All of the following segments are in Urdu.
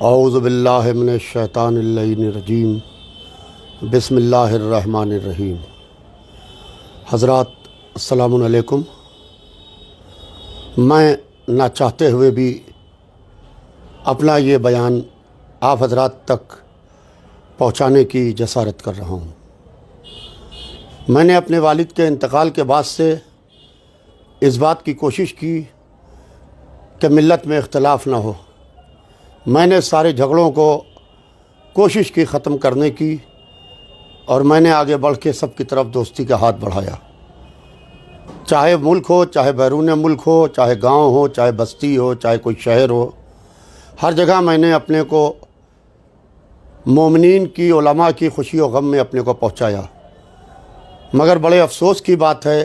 اعوذ باللہ من الشیطان اللعین الرجیم بسم اللہ الرحمن الرحیم۔ حضرات السلام علیکم۔ میں نہ چاہتے ہوئے بھی اپنا یہ بیان آپ حضرات تک پہنچانے کی جسارت کر رہا ہوں۔ میں نے اپنے والد کے انتقال کے بعد سے اس بات کی کوشش کی کہ ملت میں اختلاف نہ ہو۔ میں نے سارے جھگڑوں کو کوشش کی ختم کرنے کی، اور میں نے آگے بڑھ کے سب کی طرف دوستی کا ہاتھ بڑھایا، چاہے ملک ہو، چاہے بیرون ملک ہو، چاہے گاؤں ہو، چاہے بستی ہو، چاہے کوئی شہر ہو، ہر جگہ میں نے اپنے کو مومنین کی، علماء کی خوشی و غم میں اپنے کو پہنچایا۔ مگر بڑے افسوس کی بات ہے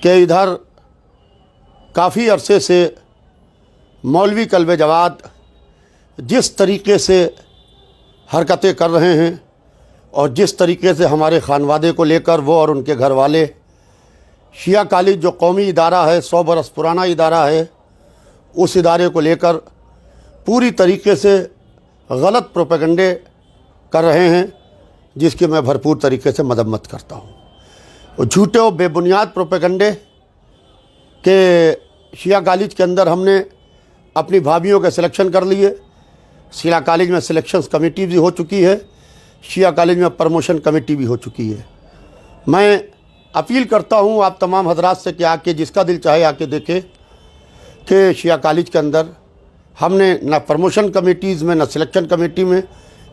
کہ ادھر کافی عرصے سے مولوی کلب جواد جس طریقے سے حرکتیں کر رہے ہیں اور جس طریقے سے ہمارے خانوادے کو لے کر وہ اور ان کے گھر والے شیعہ کالج جو قومی ادارہ ہے، 100 برس پرانا ادارہ ہے، اس ادارے کو لے کر پوری طریقے سے غلط پروپیگنڈے کر رہے ہیں، جس کی میں بھرپور طریقے سے مذمت کرتا ہوں۔ وہ جھوٹے و بے بنیاد پروپیگنڈے کہ شیعہ کالج کے اندر ہم نے اپنی بھابھیوں کے سلیکشن کر لیے، شیعہ کالج میں سلیکشنز کمیٹی بھی ہو چکی ہے، شیعہ کالج میں پروموشن کمیٹی بھی ہو چکی ہے۔ میں اپیل کرتا ہوں آپ تمام حضرات سے کہ آ کے جس کا دل چاہے آ کے دیکھے کہ شیعہ کالج کے اندر ہم نے نہ پروموشن کمیٹیز میں، نہ سلیکشن کمیٹی میں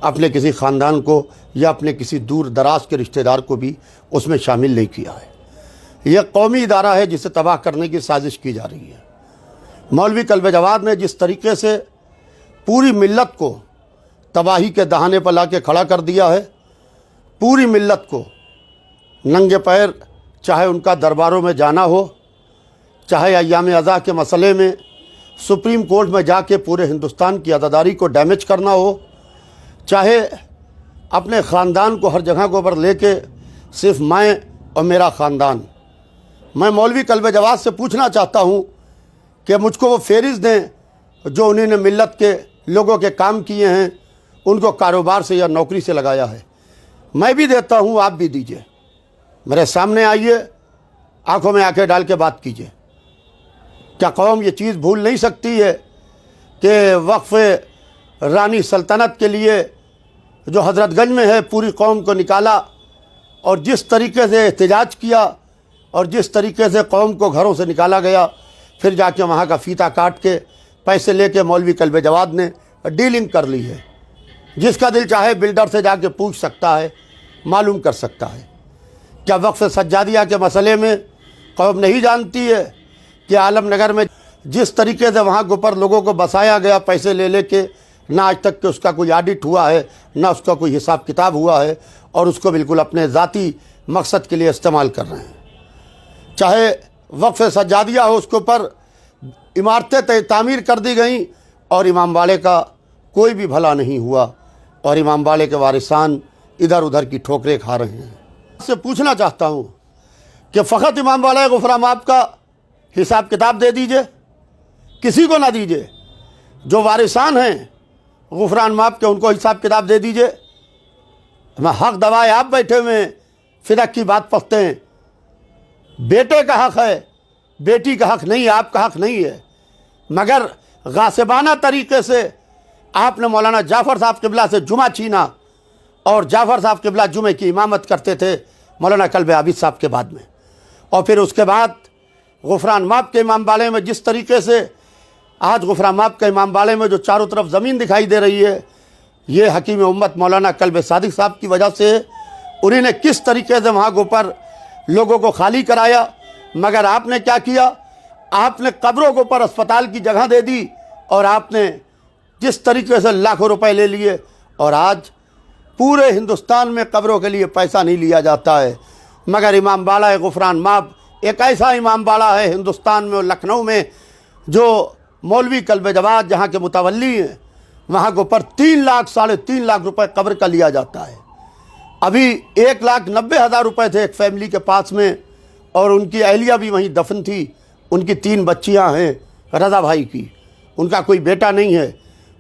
اپنے کسی خاندان کو یا اپنے کسی دور دراز کے رشتہ دار کو بھی اس میں شامل نہیں کیا ہے۔ یہ قومی ادارہ ہے جسے تباہ کرنے کی سازش کی جا رہی ہے۔ مولوی کلب جواد نے جس طریقے سے پوری ملت کو تباہی کے دہانے پر لا کے کھڑا کر دیا ہے، پوری ملت کو ننگے پیر، چاہے ان کا درباروں میں جانا ہو، چاہے ایام ازاں کے مسئلے میں سپریم کورٹ میں جا کے پورے ہندوستان کی عزاداری کو ڈیمیج کرنا ہو، چاہے اپنے خاندان کو ہر جگہ کو اوپر لے کے صرف میں اور میرا خاندان۔ میں مولوی کلب جواد سے پوچھنا چاہتا ہوں کہ مجھ کو وہ فہرست دیں جو انہوں نے ملت کے لوگوں کے کام کیے ہیں، ان کو کاروبار سے یا نوکری سے لگایا ہے۔ میں بھی دیتا ہوں، آپ بھی دیجئے، میرے سامنے آئیے، آنکھوں میں آنکھیں ڈال کے بات کیجئے۔ کیا قوم یہ چیز بھول نہیں سکتی ہے کہ وقف رانی سلطنت کے لیے جو حضرت گنج میں ہے پوری قوم کو نکالا، اور جس طریقے سے احتجاج کیا اور جس طریقے سے قوم کو گھروں سے نکالا گیا، پھر جا کے وہاں کا فیتا کاٹ کے پیسے لے کے مولوی کلب جواد نے ڈیلنگ کر لی ہے۔ جس کا دل چاہے بلڈر سے جا کے پوچھ سکتا ہے، معلوم کر سکتا ہے۔ کیا وقف سجادیہ کے مسئلے میں قوم نہیں جانتی ہے کہ عالم نگر میں جس طریقے سے وہاں کے اوپر لوگوں کو بسایا گیا پیسے لے لے کے، نہ آج تک کہ اس کا کوئی آڈٹ ہوا ہے، نہ اس کا کوئی حساب کتاب ہوا ہے، اور اس کو بالکل اپنے ذاتی مقصد کے لیے استعمال کر رہے ہیں۔ چاہے وقف سجادیہ ہو، اس کے اوپر عمارتیں تعمیر کر دی گئیں اور امام باڑے کا کوئی بھی بھلا نہیں ہوا، اور امام باڑے کے وارثان ادھر ادھر کی ٹھوکریں کھا رہے ہیں۔ آپ سے پوچھنا چاہتا ہوں کہ فقط امام باڑے غفران مآب کا حساب کتاب دے دیجئے، کسی کو نہ دیجئے، جو وارثان ہیں غفران مآب کے ان کو حساب کتاب دے دیجئے۔ میں حق دوائے آپ بیٹھے ہوئے ہیں، فرق کی بات پڑھتے ہیں۔ بیٹے کا حق ہے، بیٹی کا حق نہیں ہے، آپ کا حق نہیں ہے، مگر غاصبانہ طریقے سے آپ نے مولانا جعفر صاحب قبلہ سے جمعہ چھینا، اور جعفر صاحب قبلہ جمعے کی امامت کرتے تھے مولانا کلب عابد صاحب کے بعد میں، اور پھر اس کے بعد غفران مآب کے امام باڑے میں جس طریقے سے آج غفران مآب کے امام باڑے میں جو چاروں طرف زمین دکھائی دے رہی ہے، یہ حکیم امت مولانا کلب صادق صاحب کی وجہ سے۔ انہوں نے کس طریقے سے وہاں کے اوپر لوگوں کو خالی کرایا، مگر آپ نے کیا کیا؟ آپ نے قبروں کے اوپر اسپتال کی جگہ دے دی، اور آپ نے جس طریقے سے لاکھوں روپے لے لیے، اور آج پورے ہندوستان میں قبروں کے لیے پیسہ نہیں لیا جاتا ہے، مگر امام باڑہ غفران مآب ایک ایسا امام باڑہ ہے ہندوستان میں اور لکھنؤ میں جو مولوی کلب جواد جہاں کے متولی ہیں، وہاں کے اوپر 3 لاکھ 3.5 لاکھ روپے قبر کا لیا جاتا ہے۔ ابھی 1,90,000 روپے تھے ایک فیملی کے پاس میں، اور ان کی اہلیہ بھی وہیں دفن تھی، ان کی 3 بچیاں ہیں رضا بھائی کی، ان کا کوئی بیٹا نہیں ہے،